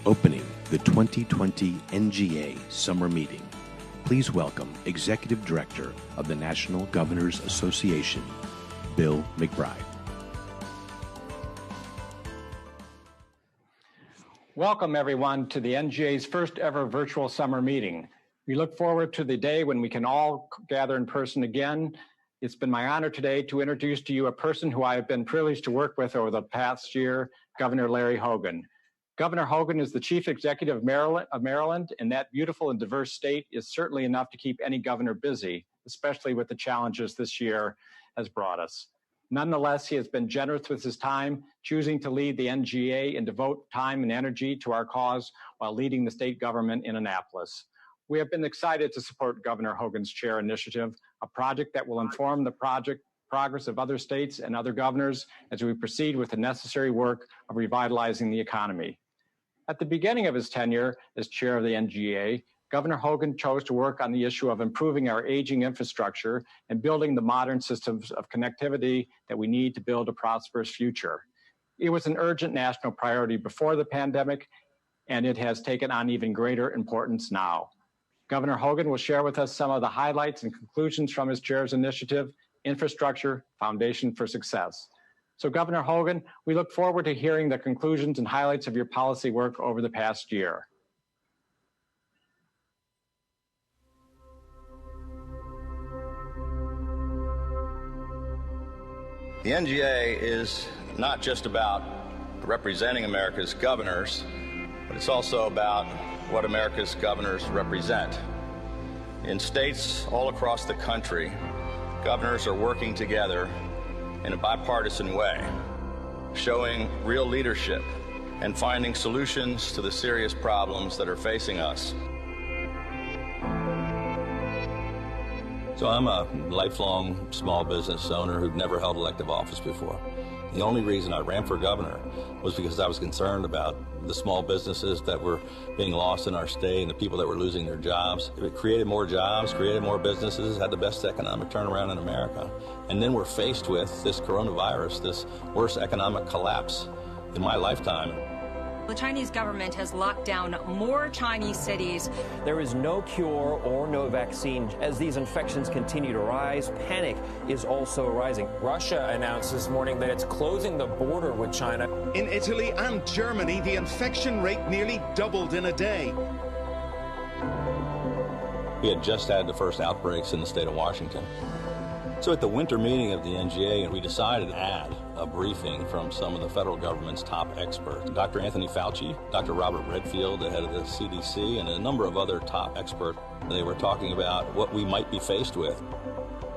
Opening the 2020 NGA Summer Meeting, please welcome Executive Director of the National Governors Association, Bill McBride. Welcome, everyone, to the NGA's first ever virtual summer meeting. We look forward to the day when we can all gather in person again. It's been my honor today to introduce to you a person who I have been privileged to work with over the past year, Governor Larry Hogan. Governor Hogan is the Chief Executive of Maryland, and that beautiful and diverse state is certainly enough to keep any governor busy, especially with the challenges this year has brought us. Nonetheless, he has been generous with his time, choosing to lead the NGA and devote time and energy to our cause while leading the state government in Annapolis. We have been excited to support Governor Hogan's chair initiative, a project that will inform the progress of other states and other governors as we proceed with the necessary work of revitalizing the economy. At the beginning of his tenure as chair of the NGA, Governor Hogan chose to work on the issue of improving our aging infrastructure and building the modern systems of connectivity that we need to build a prosperous future. It was an urgent national priority before the pandemic, and it has taken on even greater importance now. Governor Hogan will share with us some of the highlights and conclusions from his chair's initiative, Infrastructure Foundation for Success. So, Governor Hogan, we look forward to hearing the conclusions and highlights of your policy work over the past year. The NGA is not just about representing America's governors, but it's also about what America's governors represent. In states all across the country, governors are working together in a bipartisan way, showing real leadership and finding solutions to the serious problems that are facing us. So I'm a lifelong small business owner who'd never held elective office before. The only reason I ran for governor was because I was concerned about the small businesses that were being lost in our state and the people that were losing their jobs. It created more jobs, created more businesses, had the best economic turnaround in America. And then we're faced with this coronavirus, this worst economic collapse in my lifetime. The Chinese government has locked down more Chinese cities. There is no cure or no vaccine. As these infections continue to rise, panic is also rising. Russia announced this morning that it's closing the border with China. In Italy and Germany, the infection rate nearly doubled in a day. We had just had the first outbreaks in the state of Washington. So at the winter meeting of the NGA, we decided to add a briefing from some of the federal government's top experts. Dr. Anthony Fauci, Dr. Robert Redfield, the head of the CDC, and a number of other top experts. They were talking about what we might be faced with.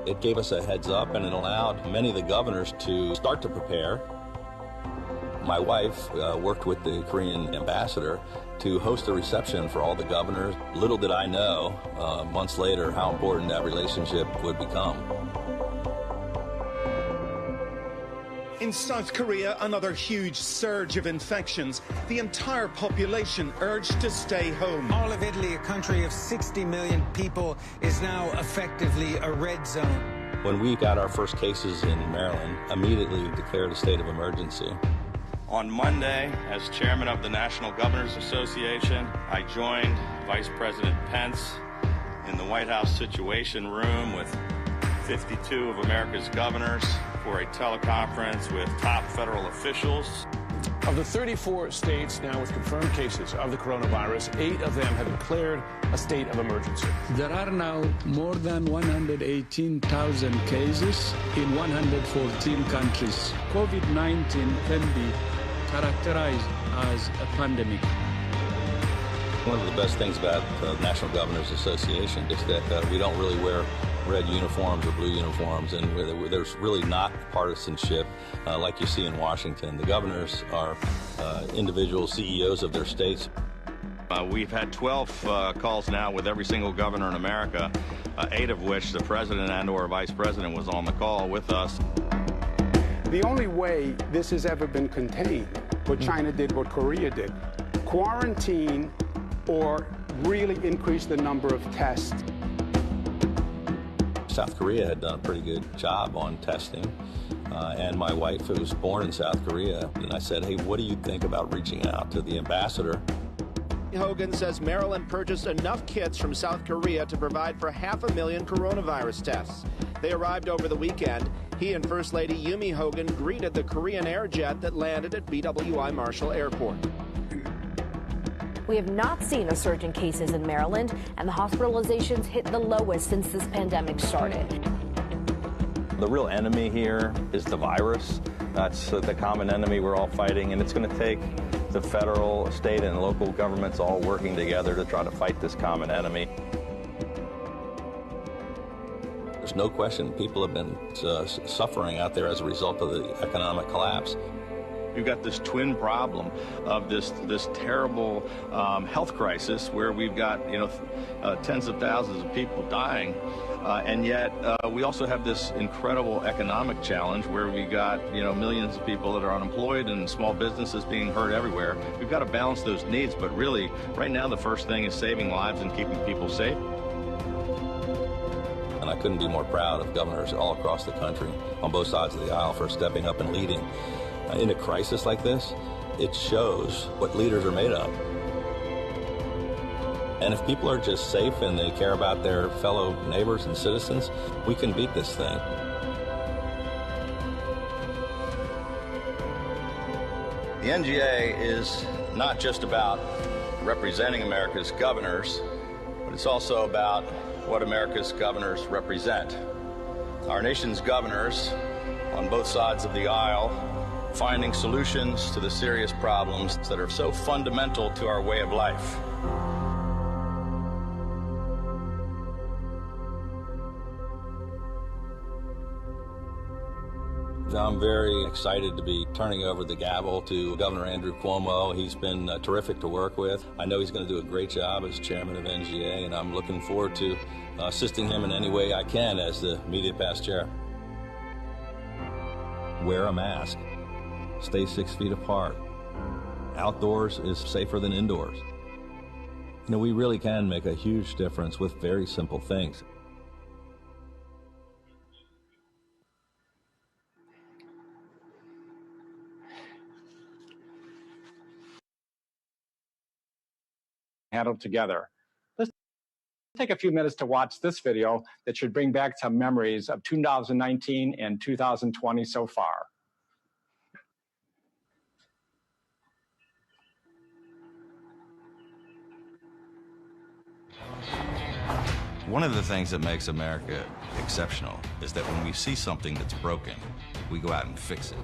It gave us a heads up, and it allowed many of the governors to start to prepare. My wife worked with the Korean ambassador to host a reception for all the governors. Little did I know, months later, how important that relationship would become. In South Korea, another huge surge of infections. The entire population urged to stay home. All of Italy, a country of 60 million people, is now effectively a red zone. When we got our first cases in Maryland, immediately declared a state of emergency. On Monday, as chairman of the National Governors Association, I joined Vice President Pence in the White House Situation Room with 52 of America's governors for a teleconference with top federal officials. Of the 34 states now with confirmed cases of the coronavirus, 8 of them have declared a state of emergency. There are now more than 118,000 cases in 114 countries. COVID-19 can be characterized as a pandemic. One of the best things about the National Governors Association is that we don't really wear red uniforms or blue uniforms, and there's really not partisanship like you see in Washington. The governors are individual CEOs of their states. We've had 12 calls now with every single governor in America, 8 of which the president and or vice president was on the call with us. The only way this has ever been contained, what China did, what Korea did, quarantine or really increase the number of tests. South Korea had done a pretty good job on testing. And my wife, who was born in South Korea, and I said, hey, what do you think about reaching out to the ambassador Hogan says Maryland purchased enough kits from South Korea to provide for 500,000 coronavirus tests. They arrived over the weekend. He and First Lady Yumi Hogan greeted the Korean air jet that landed at BWI Marshall Airport. We have not seen a surge in cases in Maryland, and the hospitalizations hit the lowest since this pandemic started. The real enemy here is the virus. That's the common enemy we're all fighting, and it's going to take the federal, state, and local governments all working together to try to fight this common enemy. There's no question people have been suffering out there as a result of the economic collapse. We've got this twin problem of this terrible health crisis where we've got tens of thousands of people dying, and yet we also have this incredible economic challenge where we got millions of people that are unemployed and small businesses being hurt everywhere. We've got to balance those needs, but really right now the first thing is saving lives and keeping people safe. And I couldn't be more proud of governors all across the country on both sides of the aisle for stepping up and leading. In a crisis like this, it shows what leaders are made of. And if people are just safe and they care about their fellow neighbors and citizens, we can beat this thing. The NGA is not just about representing America's governors, but it's also about what America's governors represent. Our nation's governors on both sides of the aisle finding solutions to the serious problems that are so fundamental to our way of life. I'm very excited to be turning over the gavel to Governor Andrew Cuomo. He's been terrific to work with. I know he's going to do a great job as chairman of NGA, and I'm looking forward to assisting him in any way I can as the media past chair. Wear a mask. Stay 6 feet apart. Outdoors is safer than indoors. We really can make a huge difference with very simple things. Handled together. Let's take a few minutes to watch this video that should bring back some memories of 2019 and 2020 so far. One of the things that makes America exceptional is that when we see something that's broken, we go out and fix it.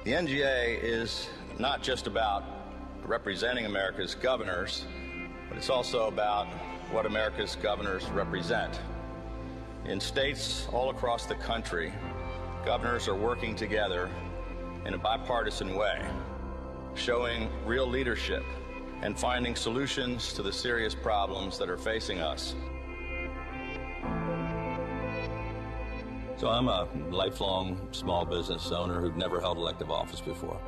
The NGA is not just about representing America's governors, but it's also about what America's governors represent. In states all across the country, governors are working together in a bipartisan way, showing real leadership and finding solutions to the serious problems that are facing us. So I'm a lifelong small business owner who'd never held elective office before.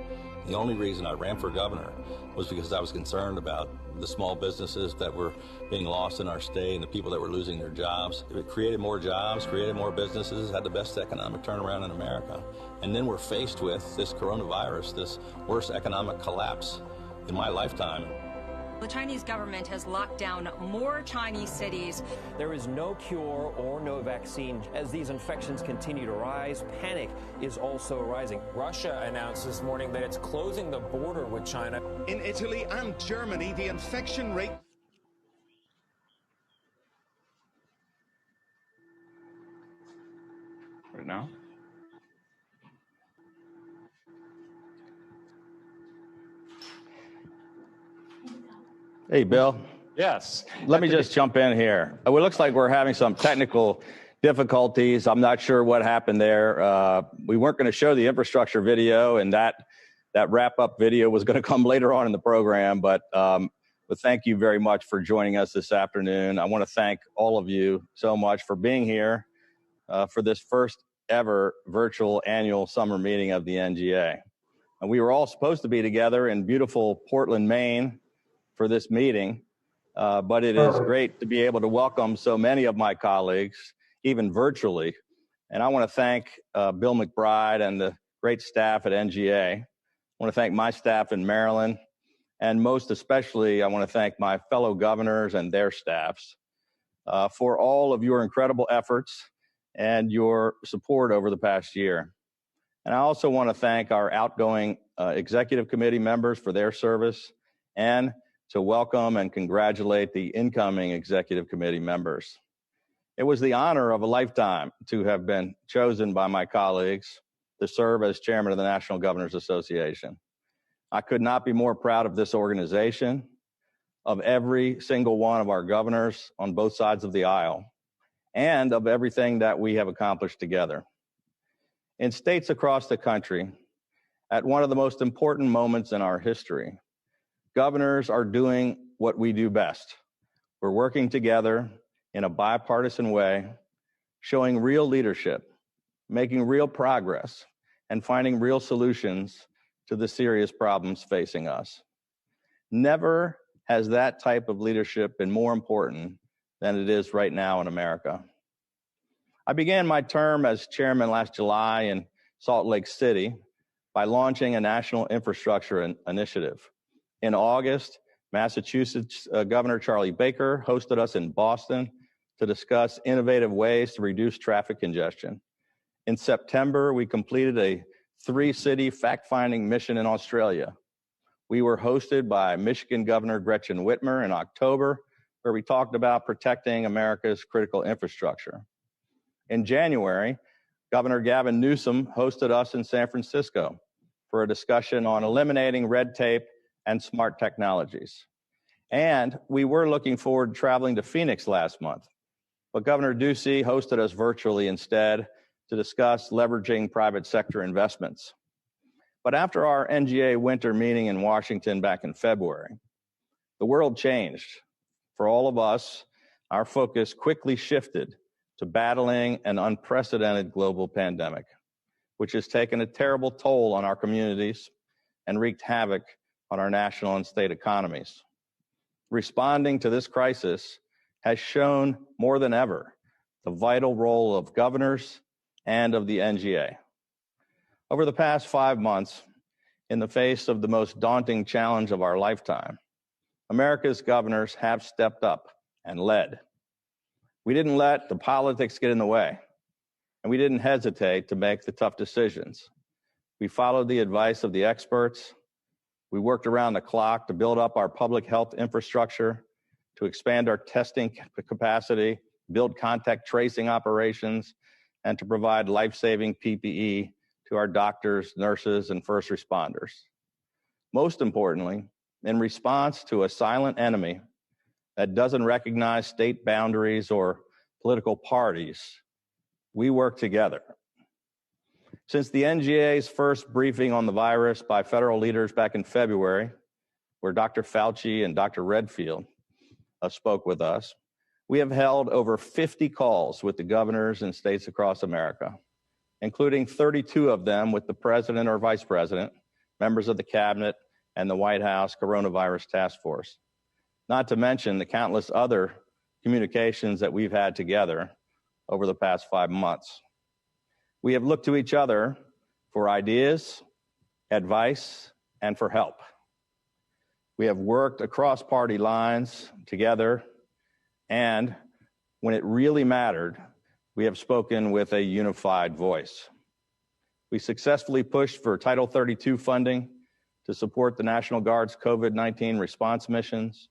The only reason I ran for governor was because I was concerned about the small businesses that were being lost in our state and the people that were losing their jobs. It created more jobs, created more businesses, had the best economic turnaround in America. And then we're faced with this coronavirus, this worst economic collapse in my lifetime. The Chinese government has locked down more Chinese cities. There is no cure or no vaccine. As these infections continue to rise, panic is also rising. Russia announced this morning that it's closing the border with China. In Italy and Germany, the infection rate... Right now? Hey, Bill. Yes. Let me just jump in here. It looks like we're having some technical difficulties. I'm not sure what happened there. We weren't going to show the infrastructure video, and that wrap-up video was going to come later on in the program. But thank you very much for joining us this afternoon. I want to thank all of you so much for being here for this first ever virtual annual summer meeting of the NGA. And we were all supposed to be together in beautiful Portland, Maine, for this meeting, but it is great to be able to welcome so many of my colleagues, even virtually. And I want to thank Bill McBride and the great staff at NGA. I want to thank my staff in Maryland, and most especially, I want to thank my fellow governors and their staffs for all of your incredible efforts and your support over the past year. And I also want to thank our outgoing executive committee members for their service, and to welcome and congratulate the incoming executive committee members. It was the honor of a lifetime to have been chosen by my colleagues to serve as chairman of the National Governors Association. I could not be more proud of this organization, of every single one of our governors on both sides of the aisle, and of everything that we have accomplished together. In states across the country, at one of the most important moments in our history, governors are doing what we do best. We're working together in a bipartisan way, showing real leadership, making real progress, and finding real solutions to the serious problems facing us. Never has that type of leadership been more important than it is right now in America. I began my term as chairman last July in Salt Lake City by launching a national infrastructure initiative. In August, Massachusetts Governor Charlie Baker hosted us in Boston to discuss innovative ways to reduce traffic congestion. In September, we completed a 3-city fact-finding mission in Australia. We were hosted by Michigan Governor Gretchen Whitmer in October, where we talked about protecting America's critical infrastructure. In January, Governor Gavin Newsom hosted us in San Francisco for a discussion on eliminating red tape and smart technologies. And we were looking forward to traveling to Phoenix last month, but Governor Ducey hosted us virtually instead to discuss leveraging private sector investments. But after our NGA winter meeting in Washington back in February, the world changed. For all of us, our focus quickly shifted to battling an unprecedented global pandemic, which has taken a terrible toll on our communities and wreaked havoc on our national and state economies. Responding to this crisis has shown more than ever the vital role of governors and of the NGA. Over the past 5 months, in the face of the most daunting challenge of our lifetime, America's governors have stepped up and led. We didn't let the politics get in the way, and we didn't hesitate to make the tough decisions. We followed the advice of the experts. We worked around the clock to build up our public health infrastructure, to expand our testing capacity, build contact tracing operations, and to provide life-saving PPE to our doctors, nurses, and first responders. Most importantly, in response to a silent enemy that doesn't recognize state boundaries or political parties, we work together. Since the NGA's first briefing on the virus by federal leaders back in February, where Dr. Fauci and Dr. Redfield spoke with us, we have held over 50 calls with the governors in states across America, including 32 of them with the president or vice president, members of the cabinet, and the White House Coronavirus Task Force, not to mention the countless other communications that we've had together over the past 5 months. We have looked to each other for ideas, advice, and for help. We have worked across party lines together, and when it really mattered, we have spoken with a unified voice. We successfully pushed for Title 32 funding to support the National Guard's COVID-19 response missions.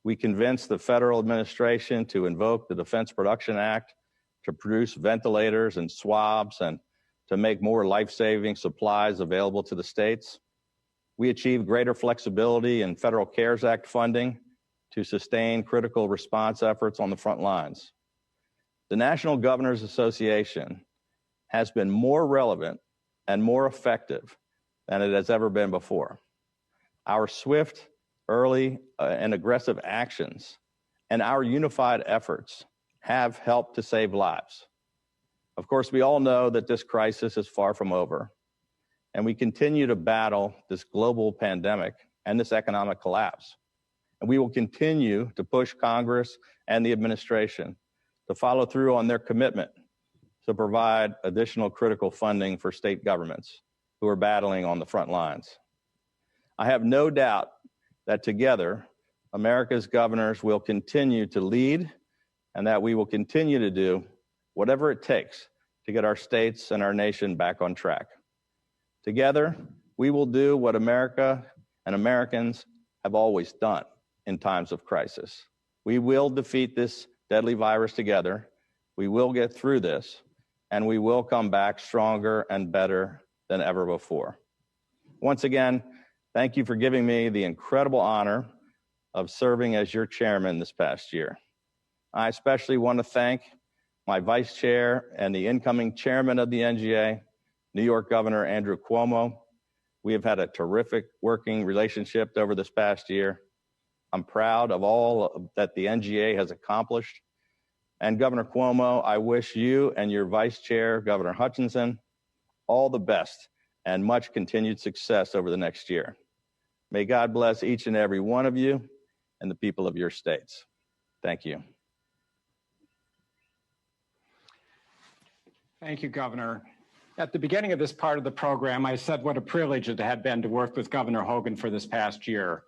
We convinced the federal administration to invoke the Defense Production Act to produce ventilators and swabs and to make more life-saving supplies available to the states. We achieved greater flexibility in Federal CARES Act funding to sustain critical response efforts on the front lines. The National Governors Association has been more relevant and more effective than it has ever been before. Our swift, early, and aggressive actions and our unified efforts have helped to save lives. Of course, we all know that this crisis is far from over, and we continue to battle this global pandemic and this economic collapse. And we will continue to push Congress and the administration to follow through on their commitment to provide additional critical funding for state governments. who are battling on the front lines. I have no doubt that together, America's governors will continue to lead and that we will continue to do whatever it takes to get our states and our nation back on track. Together, we will do what America and Americans have always done in times of crisis. We will defeat this deadly virus together. We will get through this, and we will come back stronger and better than ever before. Once again, thank you for giving me the incredible honor of serving as your chairman this past year. I especially want to thank my vice chair and the incoming chairman of the NGA, New York Governor Andrew Cuomo. We have had a terrific working relationship over this past year. I'm proud of all that the NGA has accomplished. And Governor Cuomo, I wish you and your vice chair, Governor Hutchinson, all the best and much continued success over the next year. May God bless each and every one of you and the people of your states. Thank you. Thank you, Governor. At the beginning of this part of the program, I said what a privilege it had been to work with Governor Hogan for this past year.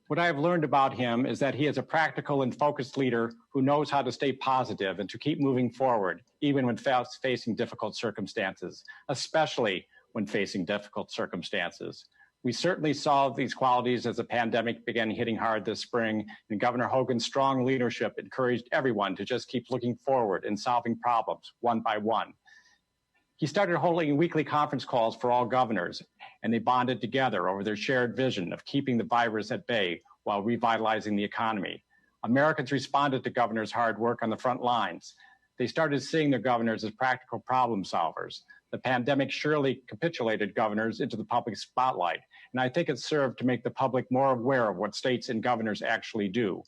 What I have learned about him is that he is a practical and focused leader who knows how to stay positive and to keep moving forward, even when facing difficult circumstances, especially when facing difficult circumstances. We certainly saw these qualities as the pandemic began hitting hard this spring, and Governor Hogan's strong leadership encouraged everyone to just keep looking forward and solving problems one by one. He started holding weekly conference calls for all governors, and they bonded together over their shared vision of keeping the virus at bay while revitalizing the economy. Americans responded to governors' hard work on the front lines. They started seeing their governors as practical problem solvers. The pandemic surely capitulated governors into the public spotlight, and I think it served to make the public more aware of what states and governors actually do.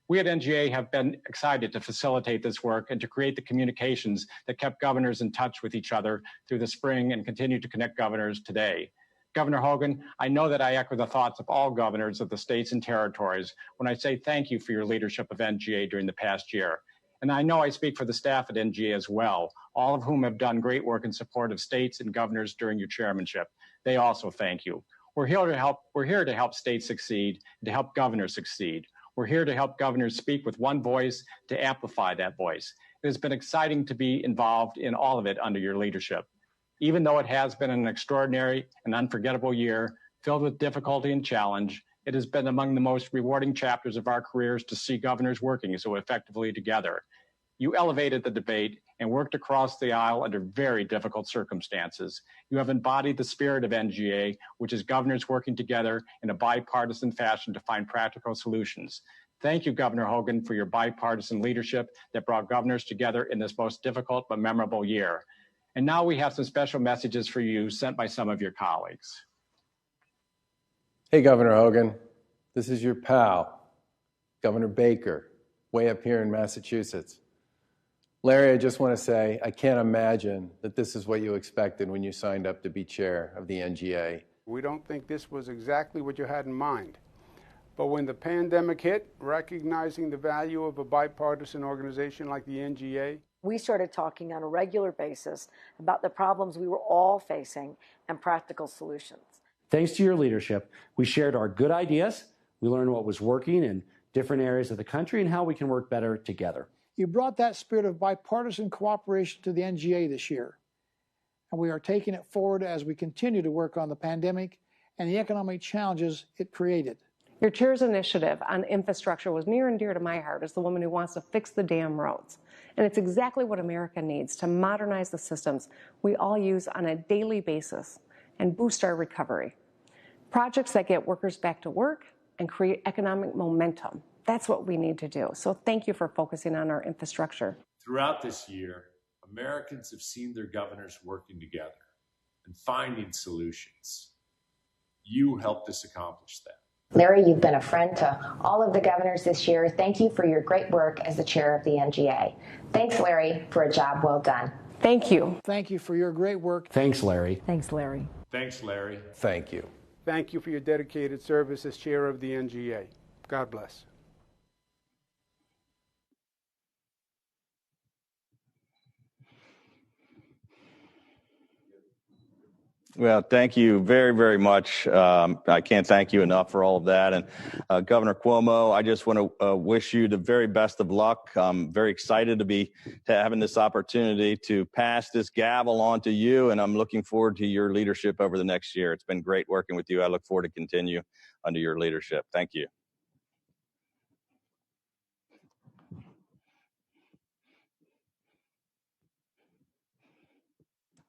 We at NGA have been excited to facilitate this work and to create the communications that kept governors in touch with each other through the spring and continue to connect governors today. Governor Hogan, I know that I echo the thoughts of all governors of the states and territories when I say thank you for your leadership of NGA during the past year. And I know I speak for the staff at NGA as well, all of whom have done great work in support of states and governors during your chairmanship. They also thank you. We're here to help states succeed and to help governors succeed. We're here to help governors speak with one voice, to amplify that voice. It has been exciting to be involved in all of it under your leadership. Even though it has been an extraordinary and unforgettable year, filled with difficulty and challenge, it has been among the most rewarding chapters of our careers to see governors working so effectively together. You elevated the debate and worked across the aisle under very difficult circumstances. You have embodied the spirit of NGA, which is governors working together in a bipartisan fashion to find practical solutions. Thank you, Governor Hogan, for your bipartisan leadership that brought governors together in this most difficult but memorable year. And now we have some special messages for you sent by some of your colleagues. Hey, Governor Hogan, this is your pal, Governor Baker, way up here in Massachusetts. Larry, I just want to say, I can't imagine that this is what you expected when you signed up to be chair of the NGA. We don't think this was exactly what you had in mind. But when the pandemic hit, recognizing the value of a bipartisan organization like the NGA, we started talking on a regular basis about the problems we were all facing and practical solutions. Thanks to your leadership, we shared our good ideas, we learned what was working in different areas of the country and how we can work better together. You brought that spirit of bipartisan cooperation to the NGA this year, and we are taking it forward as we continue to work on the pandemic and the economic challenges it created. Your chair's initiative on infrastructure was near and dear to my heart as the woman who wants to fix the damn roads. And it's exactly what America needs to modernize the systems we all use on a daily basis and boost our recovery. Projects that get workers back to work and create economic momentum. That's what we need to do. So thank you for focusing on our infrastructure. Throughout this year, Americans have seen their governors working together and finding solutions. You helped us accomplish that. Larry, you've been a friend to all of the governors this year. Thank you for your great work as the chair of the NGA. Thanks, Larry, for a job well done. Thank you. Thank you for your great work. Thanks, Larry. Thanks, Larry. Thanks, Larry. Thank you. thank you for your dedicated service as chair of the NGA. God bless. Well, thank you very, very much. I can't thank you enough for all of that. And Governor Cuomo, I just want to wish you the very best of luck. I'm very excited to having this opportunity to pass this gavel on to you, and I'm looking forward to your leadership over the next year. It's been great working with you. I look forward to continue under your leadership. Thank you.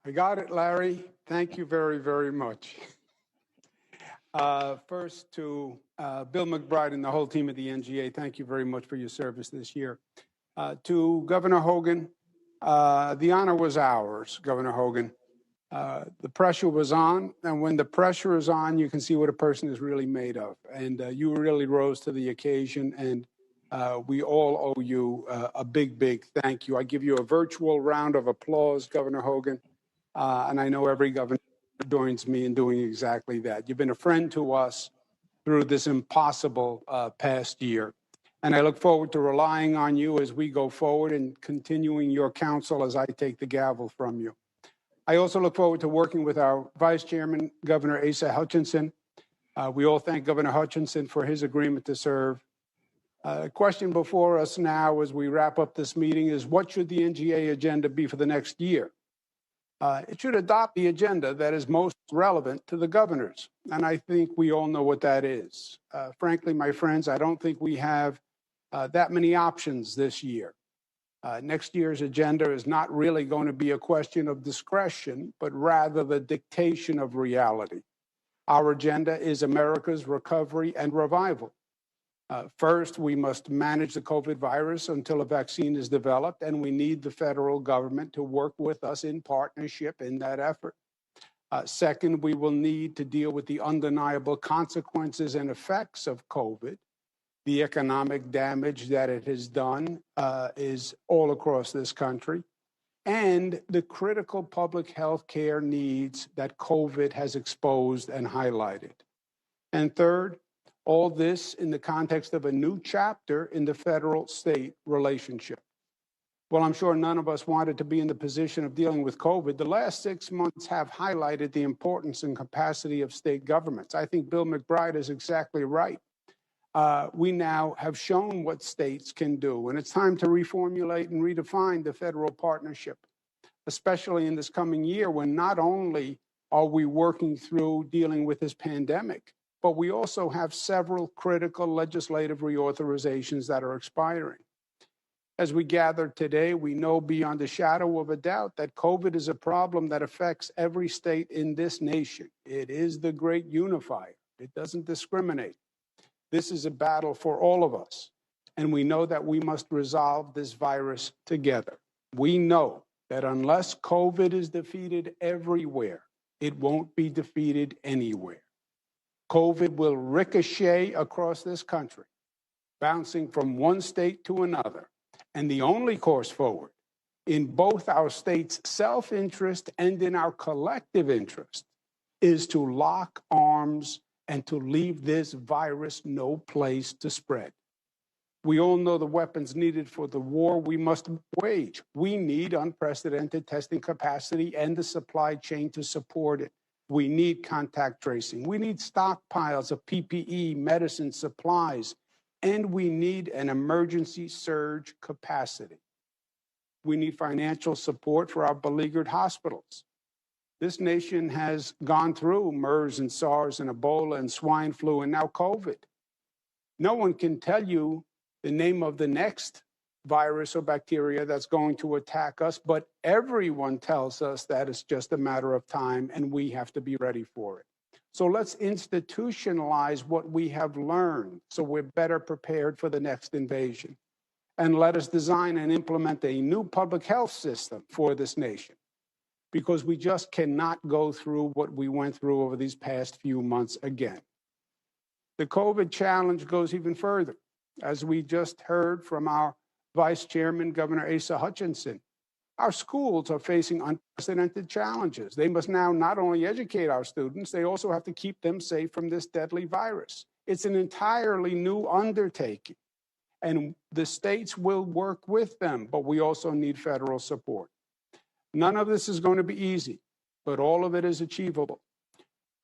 I got it, Larry. Thank you very, very much. First to Bill McBride and the whole team at the NGA, thank you very much for your service this year. To Governor Hogan, the honor was ours, Governor Hogan. The pressure was on, and when the pressure is on, you can see what a person is really made of. And you really rose to the occasion, and we all owe you a big, big thank you. I give you a virtual round of applause, Governor Hogan. And I know every governor joins me in doing exactly that. You've been a friend to us through this impossible past year. And I look forward to relying on you as we go forward and continuing your counsel as I take the gavel from you. I also look forward to working with our Vice Chairman, Governor Asa Hutchinson. We all thank Governor Hutchinson for his agreement to serve. The question before us now as we wrap up this meeting is, what should the NGA agenda be for the next year? It should adopt the agenda that is most relevant to the governors. And I think we all know what that is. Frankly, my friends, I don't think we have that many options this year. Next year's agenda is not really going to be a question of discretion, but rather the dictation of reality. Our agenda is America's recovery and revival. First, we must manage the COVID virus until a vaccine is developed, and we need the federal government to work with us in partnership in that effort. Second, we will need to deal with the undeniable consequences and effects of COVID. The economic damage that it has done is all across this country, and the critical public health care needs that COVID has exposed and highlighted. And third, all this in the context of a new chapter in the federal-state relationship. Well, I'm sure none of us wanted to be in the position of dealing with COVID. The last 6 months have highlighted the importance and capacity of state governments. I think Bill McBride is exactly right. We now have shown what states can do, and it's time to reformulate and redefine the federal partnership, especially in this coming year when not only are we working through dealing with this pandemic, but we also have several critical legislative reauthorizations that are expiring. As we gather today, we know beyond a shadow of a doubt that COVID is a problem that affects every state in this nation. It is the great unifier. It doesn't discriminate. This is a battle for all of us, and we know that we must resolve this virus together. We know that unless COVID is defeated everywhere, it won't be defeated anywhere. COVID will ricochet across this country, bouncing from one state to another. And the only course forward, in both our state's self-interest and in our collective interest, is to lock arms and to leave this virus no place to spread. We all know the weapons needed for the war we must wage. We need unprecedented testing capacity and the supply chain to support it. We need contact tracing. We need stockpiles of PPE, medicine, supplies, and we need an emergency surge capacity. We need financial support for our beleaguered hospitals. This nation has gone through MERS and SARS and Ebola and swine flu and now COVID. No one can tell you the name of the next virus or bacteria that's going to attack us, but everyone tells us that it's just a matter of time and we have to be ready for it. So let's institutionalize what we have learned so we're better prepared for the next invasion. And let us design and implement a new public health system for this nation, because we just cannot go through what we went through over these past few months again. The COVID challenge goes even further. As we just heard from our Vice Chairman, Governor Asa Hutchinson, our schools are facing unprecedented challenges. They must now not only educate our students, they also have to keep them safe from this deadly virus. It's an entirely new undertaking, and the states will work with them, but we also need federal support. None of this is going to be easy. but all of it is achievable.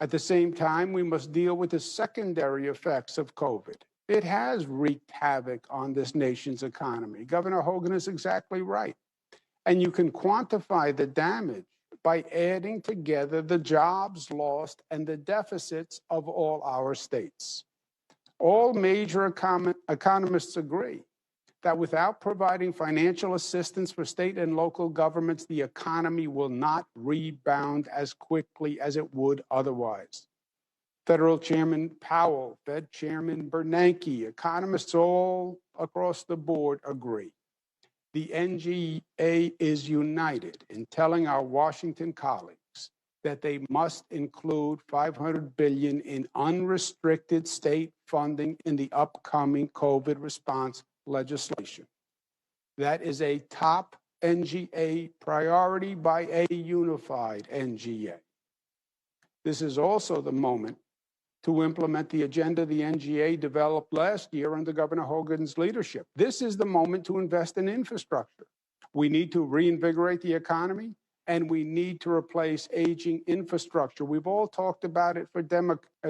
At the same time, we must deal with the secondary effects of COVID. It has wreaked havoc on this nation's economy. Governor Hogan is exactly right. And you can quantify the damage by adding together the jobs lost and the deficits of all our states. All major economists agree that without providing financial assistance for state and local governments, the economy will not rebound as quickly as it would otherwise. Federal Chairman Powell, Fed Chairman Bernanke, economists all across the board agree. The NGA is united in telling our Washington colleagues that they must include $500 billion in unrestricted state funding in the upcoming COVID response legislation. That is a top NGA priority by a unified NGA. This is also the moment to implement the agenda the NGA developed last year under Governor Hogan's leadership. This is the moment to invest in infrastructure. We need to reinvigorate the economy, and we need to replace aging infrastructure. We've all talked about it for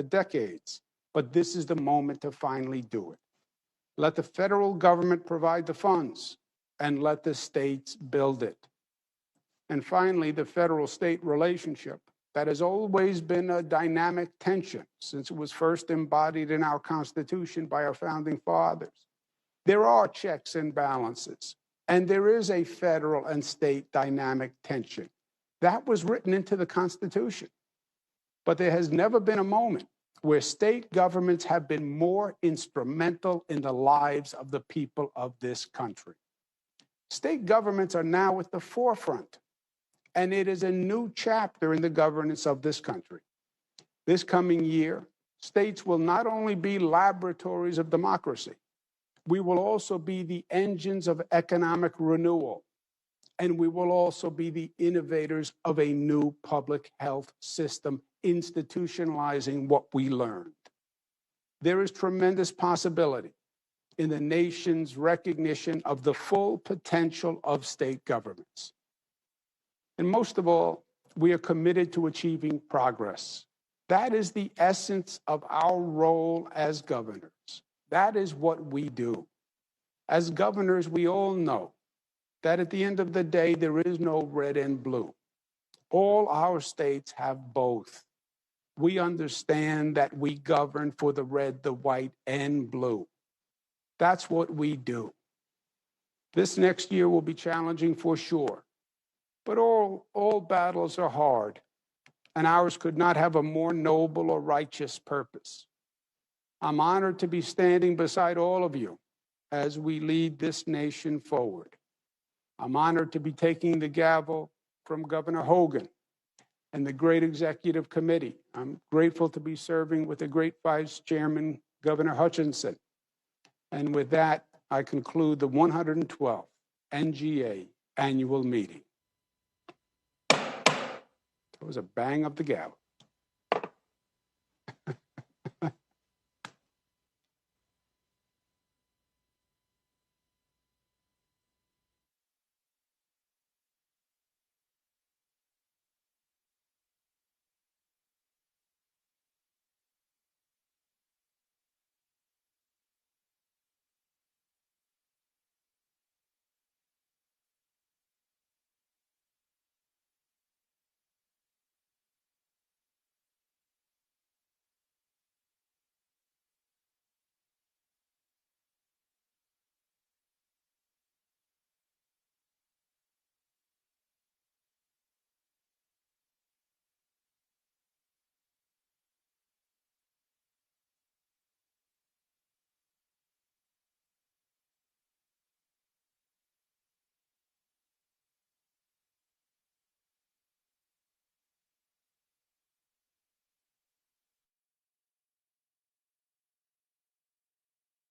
decades, but this is the moment to finally do it. Let the federal government provide the funds, and let the states build it. And finally, the federal-state relationship that has always been a dynamic tension since it was first embodied in our Constitution by our founding fathers. There are checks and balances, and there is a federal and state dynamic tension. That was written into the Constitution. But there has never been a moment where state governments have been more instrumental in the lives of the people of this country. State governments are now at the forefront, and it is a new chapter in the governance of this country. This coming year, states will not only be laboratories of democracy, we will also be the engines of economic renewal, and we will also be the innovators of a new public health system, institutionalizing what we learned. There is tremendous possibility in the nation's recognition of the full potential of state governments. And most of all, we are committed to achieving progress. That is the essence of our role as governors. That is what we do. As governors, we all know that at the end of the day, there is no red and blue. All our states have both. We understand that we govern for the red, the white, and blue. That's what we do. This next year will be challenging for sure. But all battles are hard, and ours could not have a more noble or righteous purpose. I'm honored to be standing beside all of you as we lead this nation forward. I'm honored to be taking the gavel from Governor Hogan and the great executive committee. I'm grateful to be serving with the great Vice Chairman, Governor Hutchinson. And with that, I conclude the 112th NGA annual meeting. It was a bang of the gavel.